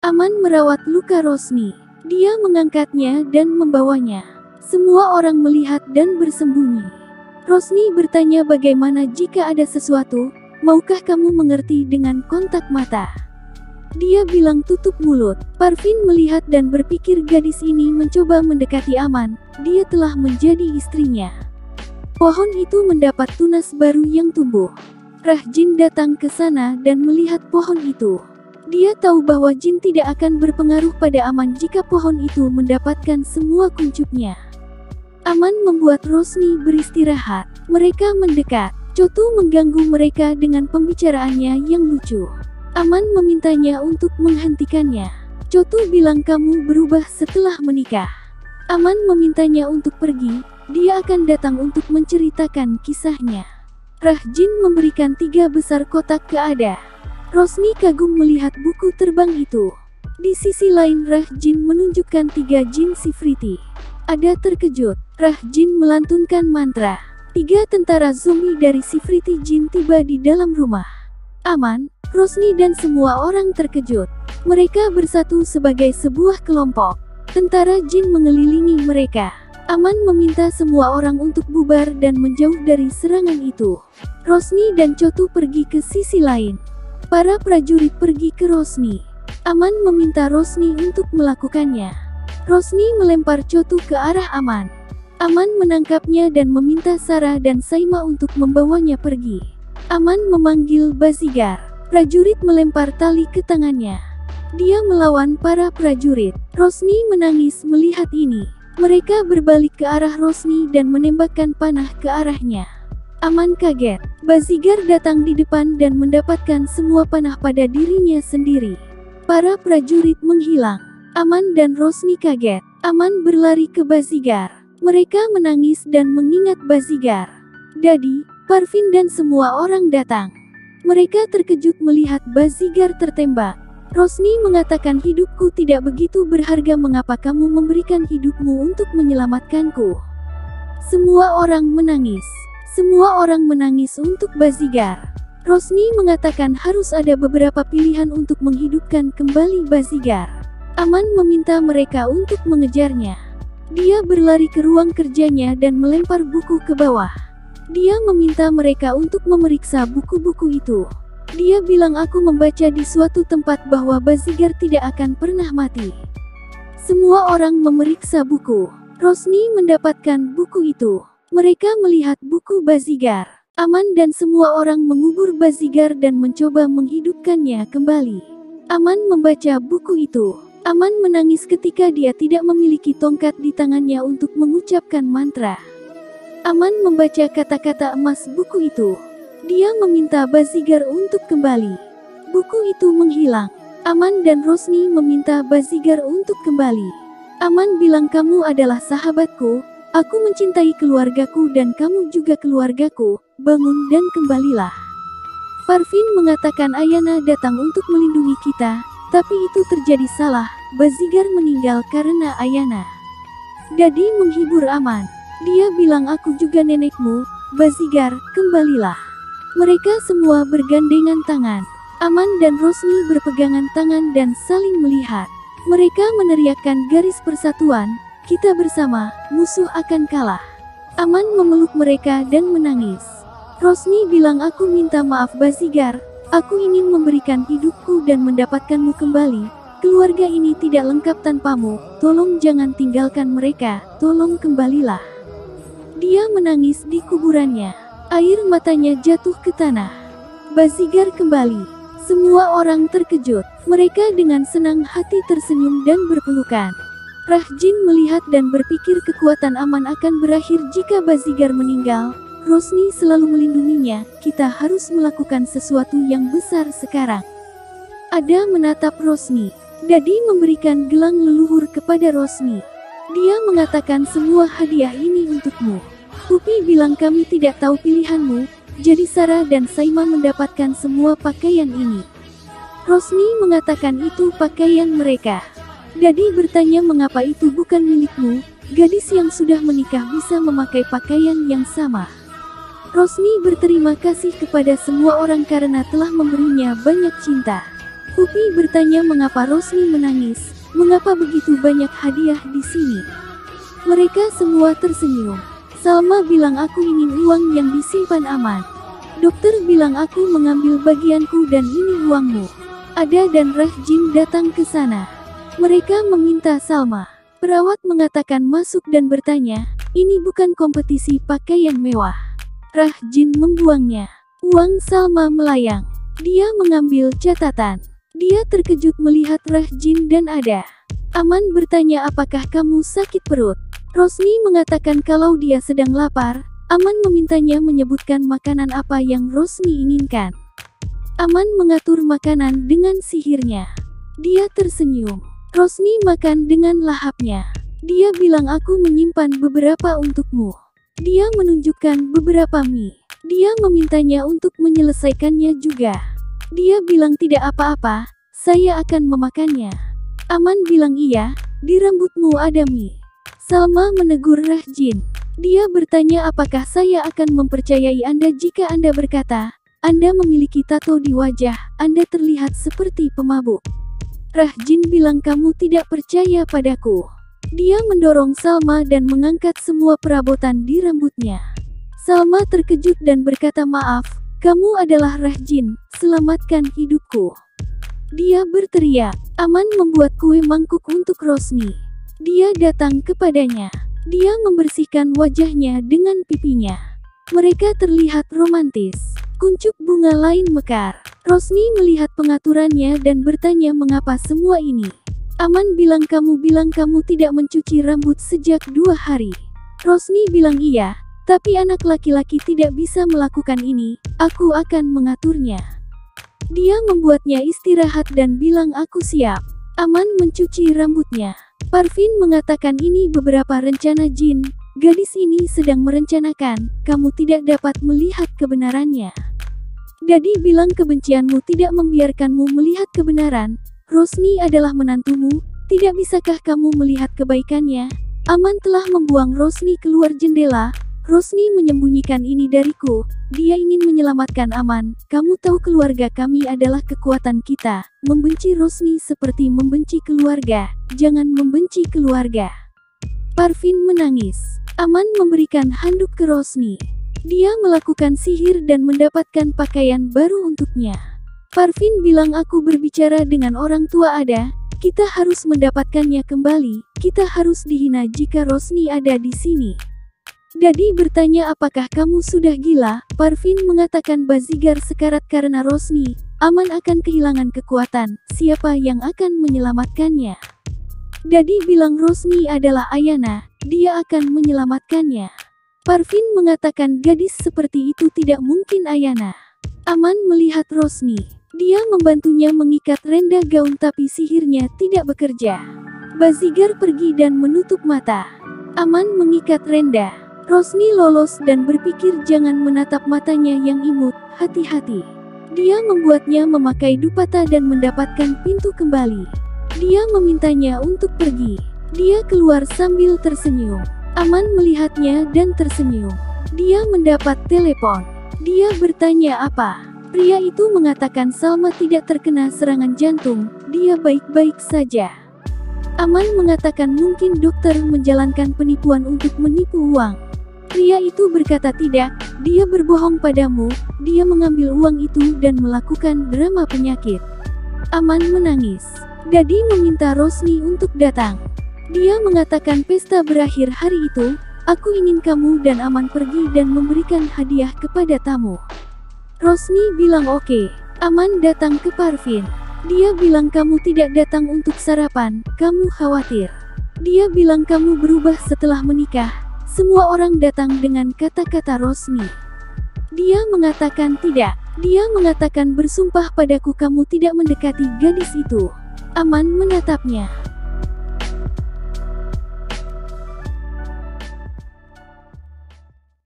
Aman merawat luka Rosni. Dia mengangkatnya dan membawanya. Semua orang melihat dan bersembunyi. Rosni bertanya bagaimana jika ada sesuatu, maukah kamu mengerti dengan kontak mata? Dia bilang tutup mulut. Parvin melihat dan berpikir gadis ini mencoba mendekati Aman, dia telah menjadi istrinya. Pohon itu mendapat tunas baru yang tumbuh. Rah-Jin datang ke sana dan melihat pohon itu. Dia tahu bahwa jin tidak akan berpengaruh pada Aman jika pohon itu mendapatkan semua kuncupnya. Aman membuat Rosni beristirahat. Mereka mendekat. Chotu mengganggu mereka dengan pembicaraannya yang lucu. Aman memintanya untuk menghentikannya. Chotu bilang kamu berubah setelah menikah. Aman memintanya untuk pergi, dia akan datang untuk menceritakan kisahnya. Rah-Jin memberikan 3 besar kotak ke Ada. Rosni kagum melihat buku terbang itu. Di sisi lain Rah-Jin menunjukkan 3 jin Sifriti. Ada terkejut. Rah-Jin melantunkan mantra. 3 tentara zombie dari Sifriti Jin tiba di dalam rumah. Aman, Rosni dan semua orang terkejut. Mereka bersatu sebagai sebuah kelompok. Tentara jin mengelilingi mereka. Aman meminta semua orang untuk bubar dan menjauh dari serangan itu. Rosni dan Chotu pergi ke sisi lain. Para prajurit pergi ke Rosni. Aman meminta Rosni untuk melakukannya. Rosni melempar Chotu ke arah Aman. Aman menangkapnya dan meminta Sarah dan Saima untuk membawanya pergi. Aman memanggil Bazigar. Prajurit melempar tali ke tangannya. Dia melawan para prajurit. Rosni menangis melihat ini. Mereka berbalik ke arah Rosni dan menembakkan panah ke arahnya. Aman kaget. Bazigar datang di depan dan mendapatkan semua panah pada dirinya sendiri. Para prajurit menghilang. Aman dan Rosni kaget. Aman berlari ke Bazigar. Mereka menangis dan mengingat Bazigar. Dadi, Parvin dan semua orang datang. Mereka terkejut melihat Bazigar tertembak. Rosni mengatakan hidupku tidak begitu berharga, mengapa kamu memberikan hidupmu untuk menyelamatkanku? Semua orang menangis. Semua orang menangis untuk Bazigar. Rosni mengatakan harus ada beberapa pilihan untuk menghidupkan kembali Bazigar. Aman meminta mereka untuk mengejarnya. Dia berlari ke ruang kerjanya dan melempar buku ke bawah. Dia meminta mereka untuk memeriksa buku-buku itu. Dia bilang aku membaca di suatu tempat bahwa Bazigar tidak akan pernah mati. Semua orang memeriksa buku. Rosni mendapatkan buku itu. Mereka melihat buku Bazigar. Aman dan semua orang mengubur Bazigar dan mencoba menghidupkannya kembali. Aman membaca buku itu. Aman menangis ketika dia tidak memiliki tongkat di tangannya untuk mengucapkan mantra. Aman membaca kata-kata emas buku itu. Dia meminta Bazigar untuk kembali. Buku itu menghilang. Aman dan Rosni meminta Bazigar untuk kembali. Aman bilang kamu adalah sahabatku, aku mencintai keluargaku dan kamu juga keluargaku, bangun dan kembalilah. Parvin mengatakan Ayana datang untuk melindungi kita, tapi itu terjadi salah, Bazigar meninggal karena Ayana. Dadi menghibur Aman. Dia bilang aku juga nenekmu, Bazigar, kembalilah. Mereka semua bergandengan tangan. Aman dan Rosni berpegangan tangan dan saling melihat. Mereka meneriakkan garis persatuan, kita bersama, musuh akan kalah. Aman memeluk mereka dan menangis. Rosni bilang aku minta maaf Bazigar, aku ingin memberikan hidupku dan mendapatkanmu kembali. Keluarga ini tidak lengkap tanpamu, tolong jangan tinggalkan mereka, tolong kembalilah. Dia menangis di kuburannya. Air matanya jatuh ke tanah. Bazigar kembali. Semua orang terkejut. Mereka dengan senang hati tersenyum dan berpelukan. Rah-Jin melihat dan berpikir kekuatan Aman akan berakhir jika Bazigar meninggal. Rosni selalu melindunginya, kita harus melakukan sesuatu yang besar sekarang. Ada menatap Rosni. Dadi memberikan gelang leluhur kepada Rosni. Dia mengatakan semua hadiah ini untukmu. Pupi bilang kami tidak tahu pilihanmu, jadi Sarah dan Saima mendapatkan semua pakaian ini. Rosni mengatakan itu pakaian mereka. Dadi bertanya mengapa itu bukan milikmu, gadis yang sudah menikah bisa memakai pakaian yang sama. Rosni berterima kasih kepada semua orang karena telah memberinya banyak cinta. Upi bertanya mengapa Rosni menangis, mengapa begitu banyak hadiah di sini. Mereka semua tersenyum. Salma bilang aku ingin uang yang disimpan aman. Dokter bilang aku mengambil bagianku dan ini uangmu. Ada dan Rahjin datang ke sana. Mereka meminta Salma. Perawat mengatakan masuk dan bertanya, ini bukan kompetisi pakaian mewah. Rahjin membuangnya. Uang Salma melayang. Dia mengambil catatan. Dia terkejut melihat Rahjin dan Ada. Aman bertanya apakah kamu sakit perut. Rosni mengatakan kalau dia sedang lapar. Aman memintanya menyebutkan makanan apa yang Rosni inginkan. Aman mengatur makanan dengan sihirnya. Dia tersenyum. Rosni makan dengan lahapnya. Dia bilang aku menyimpan beberapa untukmu. Dia menunjukkan beberapa mie. Dia memintanya untuk menyelesaikannya juga. Dia bilang tidak apa-apa, saya akan memakannya. Aman bilang iya, di rambutmu ada mie. Salma menegur Rahjin. Dia bertanya apakah saya akan mempercayai Anda jika Anda berkata, Anda memiliki tato di wajah, Anda terlihat seperti pemabuk. Rahjin bilang kamu tidak percaya padaku. Dia mendorong Salma dan mengangkat semua perabotan di rambutnya. Salma terkejut dan berkata maaf, kamu adalah Rahjin, selamatkan hidupku. Dia berteriak. Aman membuat kue mangkuk untuk Rosni. Dia datang kepadanya. Dia membersihkan wajahnya dengan pipinya. Mereka terlihat romantis. Kuncup bunga lain mekar. Rosni melihat pengaturannya dan bertanya mengapa semua ini. Aman bilang kamu tidak mencuci rambut sejak 2 hari. Rosni bilang iya. Tapi anak laki-laki tidak bisa melakukan ini, aku akan mengaturnya. Dia membuatnya istirahat dan bilang aku siap. Aman mencuci rambutnya. Parvin mengatakan ini beberapa rencana jin, gadis ini sedang merencanakan, kamu tidak dapat melihat kebenarannya. Dadi bilang kebencianmu tidak membiarkanmu melihat kebenaran, Rosni adalah menantumu, tidak bisakah kamu melihat kebaikannya? Aman telah membuang Rosni keluar jendela. Rosni menyembunyikan ini dariku, dia ingin menyelamatkan Aman, kamu tahu keluarga kami adalah kekuatan kita, membenci Rosni seperti membenci keluarga, jangan membenci keluarga. Parvin menangis. Aman memberikan handuk ke Rosni. Dia melakukan sihir dan mendapatkan pakaian baru untuknya. Parvin bilang aku berbicara dengan orang tua Ada, kita harus mendapatkannya kembali, kita harus dihina jika Rosni ada di sini. Dadi bertanya apakah kamu sudah gila? Parvin mengatakan Bazigar sekarat karena Rosni. Aman akan kehilangan kekuatan. Siapa yang akan menyelamatkannya? Dadi bilang Rosni adalah Ayana. Dia akan menyelamatkannya. Parvin mengatakan gadis seperti itu tidak mungkin Ayana. Aman melihat Rosni. Dia membantunya mengikat renda gaun tapi sihirnya tidak bekerja. Bazigar pergi dan menutup mata. Aman mengikat renda. Rosni lolos dan berpikir jangan menatap matanya yang imut, hati-hati. Dia membuatnya memakai dupata dan mendapatkan pintu kembali. Dia memintanya untuk pergi. Dia keluar sambil tersenyum. Aman melihatnya dan tersenyum. Dia mendapat telepon. Dia bertanya apa. Pria itu mengatakan Salma tidak terkena serangan jantung, dia baik-baik saja. Aman mengatakan mungkin dokter menjalankan penipuan untuk menipu uang. Pria itu berkata tidak, dia berbohong padamu, dia mengambil uang itu dan melakukan drama penyakit. Aman menangis. Dadi meminta Rosni untuk datang. Dia mengatakan pesta berakhir hari itu, aku ingin kamu dan Aman pergi dan memberikan hadiah kepada tamu. Rosni bilang oke. Aman datang ke Parvin. Dia bilang kamu tidak datang untuk sarapan, kamu khawatir. Dia bilang kamu berubah setelah menikah. Semua orang datang dengan kata-kata Rosni. Dia mengatakan tidak. Dia mengatakan bersumpah padaku kamu tidak mendekati gadis itu. Aman menatapnya.